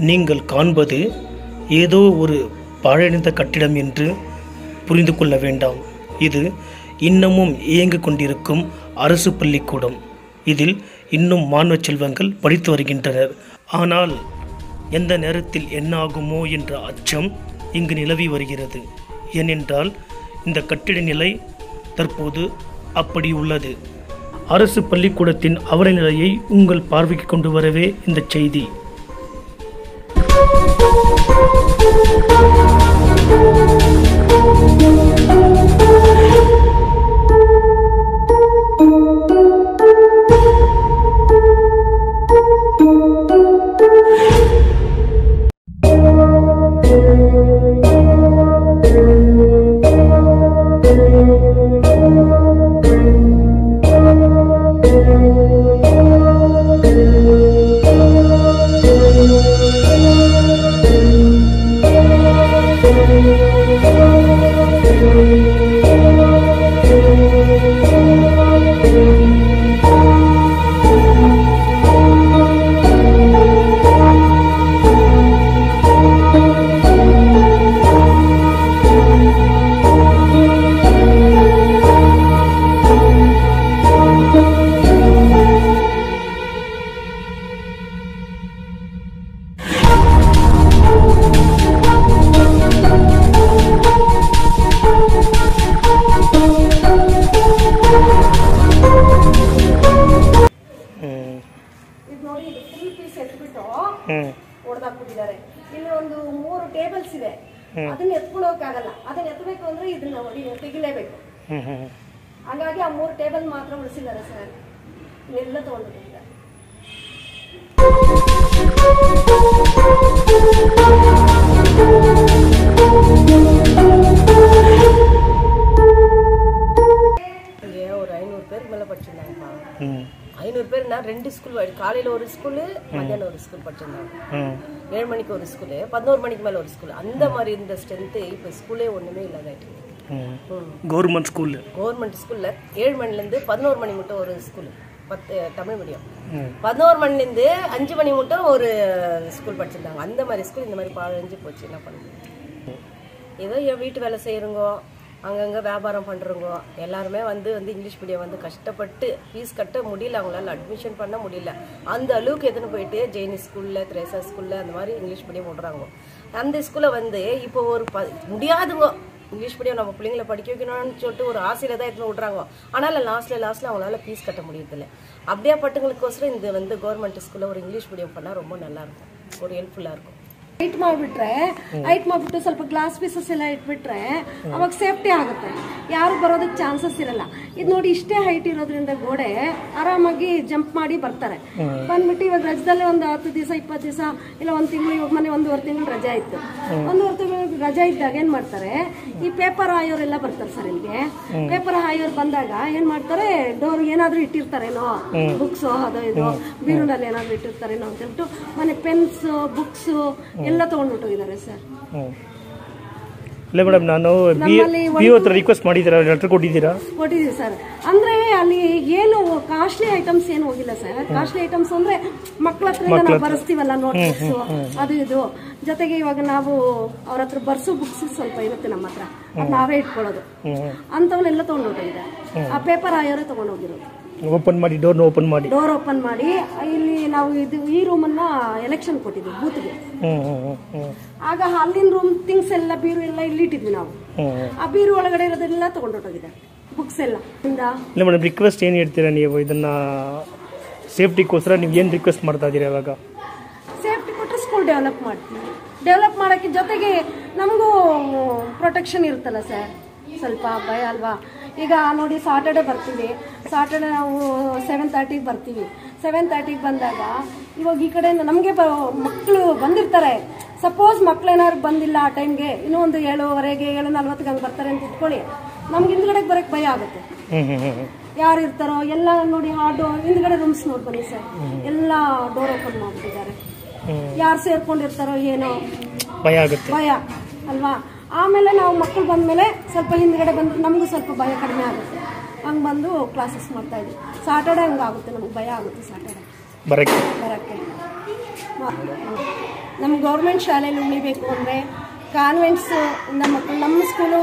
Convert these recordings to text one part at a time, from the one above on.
நீங்கள் காண்பது ஏதோ ஒரு பாழடைந்த கட்டிடம் என்று புரிந்து கொள்ள வேண்டாம். இது இன்னமும் இயங்கிக் கொண்டிருக்கும் அரசு பள்ளிக்கூடம். இதில் இன்னும் மாணவ செல்வங்கள் படித்து வருகின்றனர். ஆனால் எந்த நேரத்தில் என்ன ஆகுமோ என்ற அச்சம் இங்கு நிலவி வருகிறது. ஏனென்றால் இந்த கட்டிட நிலை தற்போது அப்படி உள்ளது. அரசு பள்ளிக்கூடத்தின் அவல நிலையை உங்கள் பார்வைக்கு கொண்டு வரவே இந்த செய்தி. ಇಲ್ಲಿ ಒಂದು 3 ಟೇಬಲ್ಸ್ ಇದೆ. ಅದನ್ನ ಎತ್ಕೊಳ್ಳೋಕ್ಕಾಗಲ್ಲ. ಅದನ್ನ ಎತ್ತಬೇಕು ಅಂದ್ರೆ ಇದನ್ನ ತೆಗಿಲೇಬೇಕು. ಹಾಗಾಗಿ ಆ 3 ಟೇಬಲ್ ಮಾತ್ರ ಉಳಿಸಿದ್ದಾರೆ ಸರ್. ಎಲ್ಲ ತಗೊಂಡಿದ್ದಾರೆ. ஒரு 500 பேருக்கு மேல படிச்சிருந்தாங்கப்பா. 500 பேர். நான் 2 ஸ்கூல், காலையில் ஒரு ஸ்கூலு, மத்தியானம் ஒரு ஸ்கூல் படிச்சிருந்தாங்க. 7 மணிக்கு ஒரு ஸ்கூலு, 11 மணிக்கு மேலே ஒரு ஸ்கூல். அந்த மாதிரி இந்த ஸ்ட்ரென்த்து இப்போ ஸ்கூலே ஒன்றுமே இல்லாதாயிட்டு. கவர்மெண்ட் ஸ்கூலில் 7 மணிலேருந்து 11 மணி மட்டும் ஒரு ஸ்கூலு, தமிழ் மீடியம். 11 மணிலேருந்து 5 மணி மட்டும் ஒரு ஸ்கூல் படிச்சிருந்தாங்க. அந்த மாதிரி ஸ்கூல் இந்த மாதிரி பாழஞ்சு போச்சு. என்ன பண்ணுறது? ஏதோ என் வீட்டு வேலை செய்கிறோங்கோ, அங்கங்கே வியாபாரம் பண்ணுறவங்க எல்லாருமே வந்து இங்கிலீஷ் மீடியம் வந்து கஷ்டப்பட்டு ஃபீஸ் கட்ட முடியல, அவங்களால அட்மிஷன் பண்ண முடியல. அந்த அளவுக்கு எதுன்னு போயிட்டு ஜெயினி ஸ்கூலில், திரேசா ஸ்கூலில் அந்த மாதிரி இங்கிலீஷ் மீடியம் விடுறாங்க. அந்த ஸ்கூலில் வந்து இப்போ ஒரு முடியாதுங்க, இங்கிலீஷ் மீடியம் நம்ம பிள்ளைங்களை படிக்க வைக்கணும்னு சொல்லிட்டு ஒரு ஆசையில் தான் எடுத்துன்னு விட்றாங்க. ஆனால் லாஸ்ட்டில் அவங்களால ஃபீஸ் கட்ட முடியறதில்ல. அப்படியே பட்டுங்களுக்கோசரம் இந்த கவர்மெண்ட் ஸ்கூலில் ஒரு இங்கிலீஷ் மீடியம் பண்ணால் ரொம்ப நல்லாயிருக்கும், ஒரு ஹெல்ப்ஃபுல்லாக இருக்கும். ಹೈಟ್ ಮಾಡಿಬಿಟ್ಟು ಸ್ವಲ್ಪ ಗ್ಲಾಸ್ ಪೀಸಸ್ ಎಲ್ಲ ಇಟ್ಬಿಟ್ರೆ ಅವಾಗ ಸೇಫ್ಟಿ ಆಗುತ್ತೆ, ಯಾರು ಬರೋದಕ್ಕೆ ಚಾನ್ಸಸ್ ಇರಲ್ಲ. ಇದು ನೋಡಿ, ಇಷ್ಟೇ ಹೈಟ್ ಇರೋದ್ರಿಂದ ಗೋಡೆ ಆರಾಮಾಗಿ ಜಂಪ್ ಮಾಡಿ ಬರ್ತಾರೆ. ಬಂದ್ಬಿಟ್ಟು ಇವಾಗ ರಜದಲ್ಲಿ ಒಂದು 10 ದಿವಸ 20 ದಿವಸ ಇಲ್ಲ 1 ತಿಂಗಳು, ಇವಾಗ ಮನೆ 1.5 ತಿಂಗಳು ರಜಾ ಇತ್ತು. 1.5 ತಿಂಗಳು ರಜಾ ಇದ್ದಾಗ ಏನ್ ಮಾಡ್ತಾರೆ, ಈ ಪೇಪರ್ ಹಾಯೋರೆಲ್ಲ ಬರ್ತಾರೆ ಸರ್. ಇಲ್ಲಿಗೆ ಪೇಪರ್ ಹಾಯೋರು ಬಂದಾಗ ಏನ್ ಮಾಡ್ತಾರೆ, ಡೋರ್ ಏನಾದ್ರೂ ಇಟ್ಟಿರ್ತಾರೇನೋ, ಬುಕ್ಸ್ ಅದು ಇದು ಬೀರುನಲ್ಲಿ ಏನಾದ್ರು ಇಟ್ಟಿರ್ತಾರೇನೋ ಅಂತ ಹೇಳ್ಬಿಟ್ಟು ಮನೆ ಪೆನ್ಸ್, ಬುಕ್ಸ್ ಎಲ್ಲ ತಗೊಂಡ್ಬಿಟ್ಟಿದ್ದಾರೆ ಸರ್. ಇಲ್ಲ ಮೇಡಮ್, ನಾನು ಬಿಒ ಹತ್ರ ರಿಕ್ವೆಸ್ಟ್ ಮಾಡಿದ್ದೀರಾ, ಲೆಟರ್ ಕೊಟ್ಟಿದ್ದೀರಾ? ಕೊಟ್ಟಿದ್ದೀವಿ ಸರ್. ಅಂದ್ರೆ ಅಲ್ಲಿ ಏನು ಕಾಸ್ಟ್ಲಿ ಐಟಮ್ಸ್ ಏನು ಹೋಗಿಲ್ಲ ಸರ್. ಕಾಸ್ಟ್ಲಿ ಐಟಮ್ಸ್ ಅಂದ್ರೆ ಮಕ್ಕಳ ಹತ್ರ ನಾವು ಬರ್ಸ್ತೀವಲ್ಲ, ನೋಟ್ಬುಕ್ಸ್ ಅದು ಇದು. ಜೊತೆಗೆ ಇವಾಗ ನಾವು ಅವ್ರ ಹತ್ರ ಬರ್ಸೋ ಬುಕ್ಸ್ ಸ್ವಲ್ಪ ಇರುತ್ತೆ ನಮ್ಮ ಹತ್ರ, ಅದು ನಾವೇ ಇಟ್ಕೊಳ್ಳೋದು. ಅಂತವನ್ನೆಲ್ಲ ತಗೊಂಡೋಗಿದ್ದಾರೆ. ಆ ಪೇಪರ್ ಆಯೋರೇ ತಗೊಂಡೋಗಿರೋದು. ಓಪನ್ ಮಾಡಿ, ಡೋರ್ ಓಪನ್ ಮಾಡಿ ಇಲ್ಲಿ ನಾವು ಈ ರೂಮ್ ಅನ್ನ ಎಲೆಕ್ಷನ್ ಕೊಟ್ಟಿದ್ವಿ ಬೂತ್ಗೆ. ಆಗ ಅಲ್ಲಿನ ರೂಮ್ ಥಿಂಗ್ಸ್ ಎಲ್ಲ, ಬೀರು ಎಲ್ಲ ಇಲ್ಲಿ ಇಟ್ಟಿದ್ವಿ ನಾವು. ಆ ಬೀರು ಒಳಗಡೆ ಇರೋದೆಲ್ಲ ತಗೊಂಡೋಗಿದೆ, ಬುಕ್ಸ್ ಎಲ್ಲ. ಇಲ್ಲ ಮೇಡಮ್, ರಿಕ್ವೆಸ್ಟ್ ಏನು ಹೇಳ್ತೀರಾ ನೀವು? ಇದನ್ನ ಸೇಫ್ಟಿಗೋಸ್ಕರ ನೀವು ಏನು ರಿಕ್ವೆಸ್ಟ್ ಮಾಡ್ತಾ ಇದ್ದೀರಾ? ಇವಾಗ ಸೇಫ್ಟಿ ಕೊಟ್ಟರೆ ಸ್ಕೂಲ್ ಡೆವಲಪ್ ಮಾಡ್ತೀವಿ. ಡೆವಲಪ್ ಮಾಡೋಕ್ಕೆ ಜೊತೆಗೆ ನಮಗೂ ಪ್ರೊಟೆಕ್ಷನ್ ಇರುತ್ತಲ್ಲ ಸರ್, ಸ್ವಲ್ಪ ಭಯ ಅಲ್ವಾ. ಈಗ ನೋಡಿ, ಸಾಟರ್ಡೆ ಬರ್ತೀವಿ, ಸಾಟರ್ಡೆ ನಾವು 7:30ಗೆ ಬರ್ತೀವಿ. 7:30ಗೆ ಬಂದಾಗ ಇವಾಗ ಈ ಕಡೆಯಿಂದ ನಮಗೆ ಮಕ್ಕಳು ಬಂದಿರ್ತಾರೆ. ಸಪೋಸ್ ಮಕ್ಕಳೇನಾದ್ರು ಬಂದಿಲ್ಲ ಆ ಟೈಮ್ಗೆ, ಇನ್ನೂ ಒಂದು 7:15 7:40 ಹಂಗೆ ಬರ್ತಾರೆ ಅಂತ ಇಟ್ಕೊಳ್ಳಿ, ನಮ್ಗೆ ಹಿಂದ್ಗಡೆಗೆ ಬರೋಕ್ಕೆ ಭಯ ಆಗುತ್ತೆ. ಯಾರು ಇರ್ತಾರೋ ಎಲ್ಲ ನೋಡಿ, ಹಿಂದ್ಗಡೆ ರೂಮ್ಸ್ ನೋಡಿ ಬನ್ನಿ ಸರ್, ಎಲ್ಲ ಡೋರ್ ಓಪನ್ ಮಾಡ್ಬಿಟ್ಟಿದ್ದಾರೆ. ಯಾರು ಸೇರ್ಕೊಂಡಿರ್ತಾರೋ ಏನೋ ಭಯ ಅಲ್ವಾ. ಆಮೇಲೆ ನಾವು ಮಕ್ಕಳು ಬಂದಮೇಲೆ ಸ್ವಲ್ಪ ಹಿಂದ್ಗಡೆ ಬಂದು ನಮಗೂ ಸ್ವಲ್ಪ ಭಯ ಕಡಿಮೆ ಆಗುತ್ತೆ. ಹಂಗೆ ಬಂದು ಕ್ಲಾಸಸ್ ಮಾಡ್ತಾ ಇದ್ವಿ. ಸಾಟರ್ಡೆ ಹಂಗಾಗುತ್ತೆ, ನಮ್ಗೆ ಭಯ ಆಗುತ್ತೆ ಸಾಟರ್ಡೆ ಬರಕ್ಕೆ. ನಮ್ಮ ಗೌರ್ಮೆಂಟ್ ಶಾಲೆಯಲ್ಲಿ ಉಳಿಬೇಕು ಅಂದರೆ ಕಾನ್ವೆಂಟ್ಸ್ ನಮ್ಮ ಸ್ಕೂಲು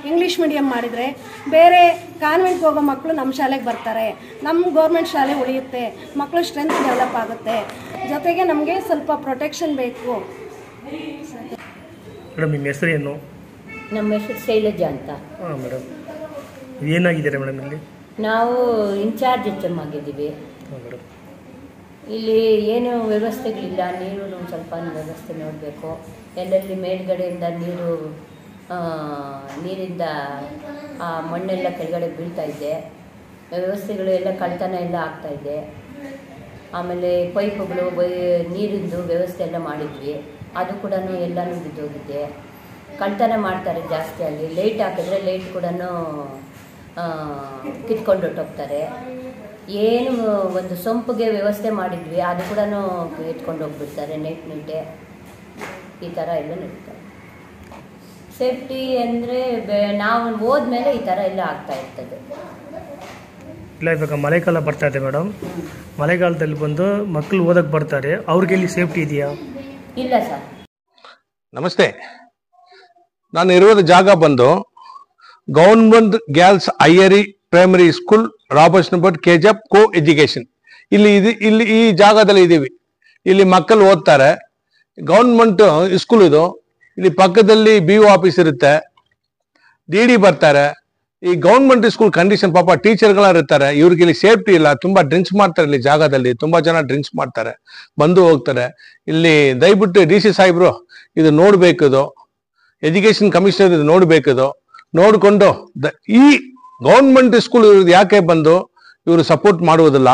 ಇಂಗ್ಲೀಷ್ ಮೀಡಿಯಮ್ ಮಾಡಿದರೆ ಬೇರೆ ಕಾನ್ವೆಂಟ್ಗೆ ಹೋಗೋ ಮಕ್ಕಳು ನಮ್ಮ ಶಾಲೆಗೆ ಬರ್ತಾರೆ, ನಮ್ಮ ಗೌರ್ಮೆಂಟ್ ಶಾಲೆ ಉಳಿಯುತ್ತೆ, ಮಕ್ಕಳು ಸ್ಟ್ರೆಂತ್ ಡೆವಲಪ್ ಆಗುತ್ತೆ. ಜೊತೆಗೆ ನಮಗೆ ಸ್ವಲ್ಪ ಪ್ರೊಟೆಕ್ಷನ್ ಬೇಕು. ಮೇಡಮ್ ನಿಮ್ಮ ಹೆಸರು ಏನು? ನಮ್ಮ ಹೆಸರು ಶೈಲಜಾ ಅಂತ. ಹಾಂ ಮೇಡಮ್, ಏನಾಗಿದ್ದೀರಾ ಮೇಡಮ್ ಇಲ್ಲಿ? ನಾವು ಇನ್ಚಾರ್ಜ್ HM ಆಗಿದ್ದೀವಿ. ಮೇಡಮ್ ಇಲ್ಲಿ ಏನು ವ್ಯವಸ್ಥೆಗಳಿಲ್ಲ, ನೀರು ಸ್ವಲ್ಪ ವ್ಯವಸ್ಥೆ ನೋಡಬೇಕು. ಎಲ್ಲೆಲ್ಲಿ ಮೇಲ್ಗಡೆಯಿಂದ ನೀರಿಂದ ಆ ಮಣ್ಣೆಲ್ಲ ಕೆಳಗಡೆ ಬೀಳ್ತಾ ಇದೆ, ವ್ಯವಸ್ಥೆಗಳು ಎಲ್ಲ ಕಳ್ತನ ಎಲ್ಲ ಆಗ್ತಾಯಿದೆ. ಆಮೇಲೆ ಪೈಪುಗಳು ನೀರಿಂದು ವ್ಯವಸ್ಥೆ ಎಲ್ಲ ಮಾಡಿದ್ವಿ, ಅದು ಕೂಡ ಎಲ್ಲನೂ ಬಿದ್ದೋಗಿದೆ. ಕಳ್ತನ ಮಾಡ್ತಾರೆ ಜಾಸ್ತಿ. ಅಲ್ಲಿ ಲೈಟ್ ಹಾಕಿದ್ರೆ ಲೈಟ್ ಕೂಡ ಕಿತ್ಕೊಂಡು ಹೊಟ್ಟೋಗ್ತಾರೆ. ಏನು ಒಂದು ಸೊಂಪಿಗೆ ವ್ಯವಸ್ಥೆ ಮಾಡಿದ್ವಿ, ಅದು ಕೂಡ ಎತ್ಕೊಂಡು ಹೋಗ್ಬಿಡ್ತಾರೆ ನೈಟೇ. ಈ ಥರ ಎಲ್ಲ ನಡೀತಾರೆ. ಸೇಫ್ಟಿ ಅಂದರೆ ನಾವು ಹೋದ್ಮೇಲೆ ಈ ಥರ ಎಲ್ಲ ಆಗ್ತಾ ಇರ್ತದೆ. ಇಲ್ಲ, ಇವಾಗ ಮಳೆಗಾಲ ಬರ್ತಾ ಇದೆ ಮೇಡಮ್. ಮಳೆಗಾಲದಲ್ಲಿ ಬಂದು ಮಕ್ಕಳು ಓದಕ್ಕೆ ಬರ್ತಾರೆ, ಅವ್ರಿಗೆ ಇಲ್ಲಿ ಸೇಫ್ಟಿ ಇದೆಯಾ? ಇಲ್ಲ ಸರ್. ನಮಸ್ತೆ, ನಾನು ಇರುವ ಜಾಗ ಬಂದು government girls higher primary school, Robertsonpet KGF co education. ಇಲ್ಲಿ ಈ ಜಾಗದಲ್ಲಿ ಇದ್ದೀವಿ. ಇಲ್ಲಿ ಮಕ್ಕಳು ಓದ್ತಾರೆ. ಗವರ್ಮೆಂಟ್ ಸ್ಕೂಲ್ ಇದು. ಇಲ್ಲಿ ಪಕ್ಕದಲ್ಲಿ BO ಆಫೀಸ್ ಇರುತ್ತೆ, DD ಬರ್ತಾರೆ. ಈ ಗವರ್ಮೆಂಟ್ ಸ್ಕೂಲ್ ಕಂಡೀಷನ್, ಪಾಪ ಟೀಚರ್ಗಳ ಇರ್ತಾರೆ, ಇವ್ರಿಗೆ ಇಲ್ಲಿ ಸೇಫ್ಟಿ ಇಲ್ಲ. ತುಂಬಾ ಡ್ರಿಂಕ್ಸ್ ಮಾಡ್ತಾರೆ. ಇಲ್ಲಿ ಜಾಗದಲ್ಲಿ ತುಂಬಾ ಜನ ಡ್ರಿಂಕ್ಸ್ ಮಾಡ್ತಾರೆ, ಬಂದು ಹೋಗ್ತಾರೆ. ಇಲ್ಲಿ ದಯವಿಟ್ಟು DC ಸಾಹೇಬ್ರು ಇದು ನೋಡ್ಬೇಕಿದು, ಎಜುಕೇಶನ್ ಕಮಿಷನರ್ ಇದು ನೋಡ್ಬೇಕಿದು. ನೋಡಿಕೊಂಡು ಈ ಗವರ್ಮೆಂಟ್ ಸ್ಕೂಲ್ ಇವ್ರದ್ದು ಯಾಕೆ ಬಂದು ಇವರು ಸಪೋರ್ಟ್ ಮಾಡುವುದಿಲ್ಲ?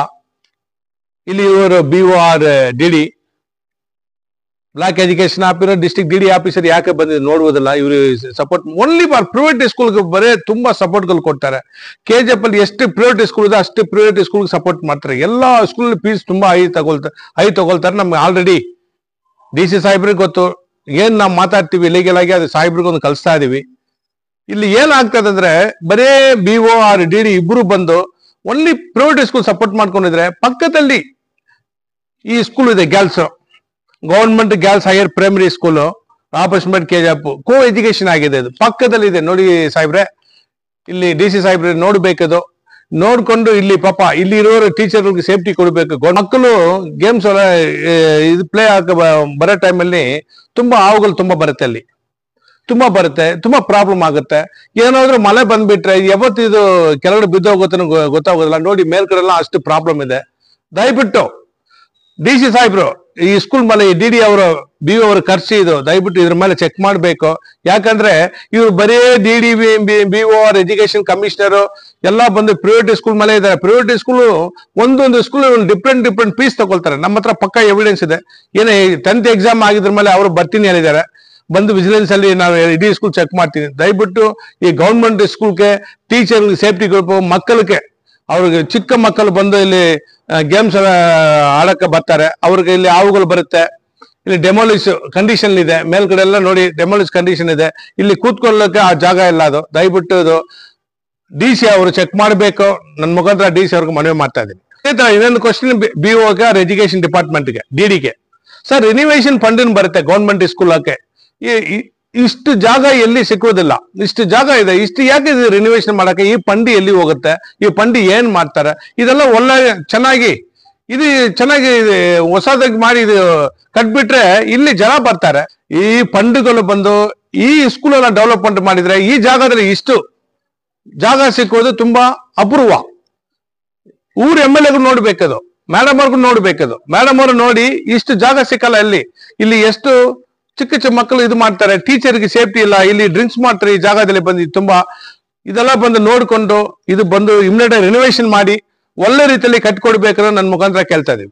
ಇಲ್ಲಿ ಇವರು BOR DD block education officer, district DD officer ಯಾಕೆ ಬಂದಿದ್ದು ನೋಡುವುದಿಲ್ಲ? ಇವರು ಸಪೋರ್ಟ್ ಓನ್ಲಿ ಫಾರ್ ಪ್ರೈವೇಟ್ ಸ್ಕೂಲ್ಗೆ ಬರೇ ತುಂಬಾ ಸಪೋರ್ಟ್ಗಳು ಕೊಡ್ತಾರೆ. KGF ಅಲ್ಲಿ ಎಷ್ಟು ಪ್ರೈವೇಟ್ ಸ್ಕೂಲ್ ಇದೆ ಅಷ್ಟು ಪ್ರೈವೇಟ್ ಸ್ಕೂಲ್ಗೆ ಸಪೋರ್ಟ್ ಮಾಡ್ತಾರೆ. ಎಲ್ಲಾ ಸ್ಕೂಲ್ ಫೀಸ್ ತುಂಬಾ ಹೈ ತಗೊಳ್ತಾರೆ. ನಮ್ಗೆ ಆಲ್ರೆಡಿ DC ಸಾಹೇಬ್ರಿಗೆ ಗೊತ್ತು. ಏನ್ ನಾವು ಮಾತಾಡ್ತೀವಿ ಇಲ್ಲಿಗೆಲ್ ಆಗಿ ಅದು ಸಾಹೇಬ್ರಿಗೊಂದು ಕಲಿಸ್ತಾ ಇದೀವಿ. ಇಲ್ಲಿ ಏನಾಗ್ತದೆ ಅಂದ್ರೆ ಬರೇ BOR DD ಇಬ್ರು ಬಂದು ಓನ್ಲಿ ಪ್ರೈವೇಟ್ ಸ್ಕೂಲ್ ಸಪೋರ್ಟ್ ಮಾಡ್ಕೊಂಡಿದ್ರೆ, ಪಕ್ಕದಲ್ಲಿ ಈ ಸ್ಕೂಲ್ ಇದೆ girls, government girls higher primary school, Robertsonpet KGF co education ಆಗಿದೆ. ಇದು ಪಕ್ಕದಲ್ಲಿ ಇದೆ ನೋಡಿ ಸಾಹೇಬ್ರೆ. ಇಲ್ಲಿ DC ಸಾಹೇಬ್ರೆ ನೋಡ್ಬೇಕದು. ನೋಡ್ಕೊಂಡು ಇಲ್ಲಿ ಪಾಪ ಇಲ್ಲಿ ಇರೋರು ಟೀಚರ್ಗಳಿಗೆ ಸೇಫ್ಟಿ ಕೊಡಬೇಕು. ಮಕ್ಕಳು ಗೇಮ್ಸ್ ಎಲ್ಲ ಇದು ಪ್ಲೇ ಬರೋ ಟೈಮಲ್ಲಿ ತುಂಬಾ ಹಾವುಗಳು ತುಂಬಾ ಬರುತ್ತೆ, ಅಲ್ಲಿ ತುಂಬಾ ಬರುತ್ತೆ, ತುಂಬಾ ಪ್ರಾಬ್ಲಮ್ ಆಗುತ್ತೆ. ಏನಾದ್ರೂ ಮಳೆ ಬಂದ್ಬಿಟ್ರೆ ಯಾವತ್ತು ಇದು ಕೆಳಗಡೆ ಬಿದ್ದೋಗುತ್ತೆ ಗೊತ್ತಾಗೋದಿಲ್ಲ. ನೋಡಿ ಮೇಲ್ಗಡೆ ಎಲ್ಲ ಅಷ್ಟು ಪ್ರಾಬ್ಲಮ್ ಇದೆ. ದಯವಿಟ್ಟು DC ಸಾಹೇಬ್ರು ಈ ಸ್ಕೂಲ್ ಮೇಲೆ DD ಅವರು BO ಅವರು ಖರ್ಚು ಇದು ದಯವಿಟ್ಟು ಇದ್ರ ಮೇಲೆ ಚೆಕ್ ಮಾಡ್ಬೇಕು. ಯಾಕಂದ್ರೆ ಇವ್ರು ಬರೀ DD BOR ಎಜುಕೇಶನ್ ಕಮಿಷನರ್ ಎಲ್ಲ ಬಂದು ಪ್ರೈವೇಟ್ ಸ್ಕೂಲ್ ಮೇಲೆ ಇದ್ದಾರೆ. ಪ್ರೈವೇಟ್ ಸ್ಕೂಲ್ ಒಂದೊಂದು ಸ್ಕೂಲ್ ಡಿಫ್ರೆಂಟ್ ಫೀಸ್ ತಗೊಳ್ತಾರೆ. ನಮ್ಮ ಹತ್ರ ಪಕ್ಕ ಎವಿಡೆನ್ಸ್ ಇದೆ. ಏನೇ 10th ಎಕ್ಸಾಮ್ ಆಗಿದ್ರ ಮೇಲೆ ಅವರು ಬರ್ತೀನಿ ಹೇಳಿದ್ದಾರೆ. ಬಂದು ವಿಜಿಲೆನ್ಸ್ ಅಲ್ಲಿ ನಾವು ಇಡೀ ಸ್ಕೂಲ್ ಚೆಕ್ ಮಾಡ್ತೀನಿ. ದಯವಿಟ್ಟು ಈ ಗವರ್ಮೆಂಟ್ ಸ್ಕೂಲ್ಗೆ ಟೀಚರ್ ಸೇಫ್ಟಿ ಕೊಡಬೇಕು. ಮಕ್ಕಳಿಗೆ ಅವ್ರಿಗೆ ಚಿಕ್ಕ ಮಕ್ಕಳು ಬಂದು ಇಲ್ಲಿ ಗೇಮ್ಸ್ ಆಡಕ್ಕೆ ಬರ್ತಾರೆ, ಅವ್ರಿಗೆ ಇಲ್ಲಿ ಹಾವುಗಳು ಬರುತ್ತೆ. ಇಲ್ಲಿ ಡೆಮಾಲಿಶ್ ಕಂಡೀಷನ್ ಇದೆ, ಮೇಲ್ಗಡೆ ಎಲ್ಲ ನೋಡಿ ಡೆಮಾಲಿಶ್ ಕಂಡೀಷನ್ ಇದೆ. ಇಲ್ಲಿ ಕೂತ್ಕೊಳ್ಳಕ್ಕೆ ಆ ಜಾಗ ಇಲ್ಲ. ಅದು ದಯವಿಟ್ಟು ಇದು DC ಅವರು ಚೆಕ್ ಮಾಡಬೇಕು. ನನ್ನ ಮುಖಾಂತರ DC ಅವ್ರಿಗೆ ಮನವಿ ಮಾಡ್ತಾ ಇದ್ದೀನಿ. ಇನ್ನೊಂದು ಕ್ವಶನ್ BOಗೆ ಅವ್ರ ಎಜುಕೇಶನ್ ಡಿಪಾರ್ಟ್ಮೆಂಟ್ಗೆ DDಗೆ, ಸರ್ ರಿನಿವೇಶನ್ ಫಂಡ್ ಬರುತ್ತೆ ಗವರ್ಮೆಂಟ್ ಸ್ಕೂಲಕ್ಕೆ. ಇಷ್ಟು ಜಾಗ ಎಲ್ಲಿ ಸಿಕ್ಕುವುದಿಲ್ಲ. ಇಷ್ಟು ಜಾಗ ಇದೆ, ಇಷ್ಟು ಯಾಕೆ ರಿನಿವೇಶನ್ ಮಾಡಕ್ಕೆ? ಈ ಫಂಡ್ ಎಲ್ಲಿ ಹೋಗುತ್ತೆ? ಈ ಫಂಡ್ ಏನ್ ಮಾಡ್ತಾರೆ? ಇದೆಲ್ಲ ಒಳ್ಳೆ ಚೆನ್ನಾಗಿ ಹೊಸದಾಗಿ ಮಾಡಿ ಇದು ಕಟ್ಬಿಟ್ರೆ ಇಲ್ಲಿ ಜನ ಬರ್ತಾರೆ. ಈ ಫಂಡ್ಗಳು ಬಂದು ಈ ಸ್ಕೂಲ್ ಎಲ್ಲ ಡೆವಲಪ್ಮೆಂಟ್ ಮಾಡಿದ್ರೆ ಈ ಜಾಗದಲ್ಲಿ ಇಷ್ಟು ಜಾಗ ಸಿಕ್ಕುವುದು ತುಂಬಾ ಅಪೂರ್ವ. ಊರ್ MLA ನೋಡ್ಬೇಕದು, ಮೇಡಮ್ ಅವ್ರಿಗೂ ನೋಡ್ಬೇಕದು. ಮೇಡಮ್ ಅವರು ನೋಡಿ ಇಷ್ಟು ಜಾಗ ಸಿಕ್ಕಲ್ಲ. ಇಲ್ಲಿ ಎಷ್ಟು ಚಿಕ್ಕ ಮಕ್ಕಳು ಇದು ಮಾಡ್ತಾರೆ, ಟೀಚರ್ಗೆ ಸೇಫ್ಟಿ ಇಲ್ಲ, ಇಲ್ಲಿ ಡ್ರಿಂಕ್ಸ್ ಮಾಡ್ತಾರೆ. ಈ ಜಾಗದಲ್ಲಿ ಬಂದು ತುಂಬಾ ಇದೆಲ್ಲ ಬಂದು ನೋಡ್ಕೊಂಡು ಇದು ಬಂದು ಇಮಿಡಿಯೇಟ್ ರಿನೋವೇಷನ್ ಮಾಡಿ ಒಳ್ಳೆ ರೀತಿಯಲ್ಲಿ ಕಟ್ಕೊಡ್ಬೇಕನ್ನೋ ನನ್ನ ಮುಖಾಂತರ ಕೇಳ್ತಾ ಇದೀವಿ.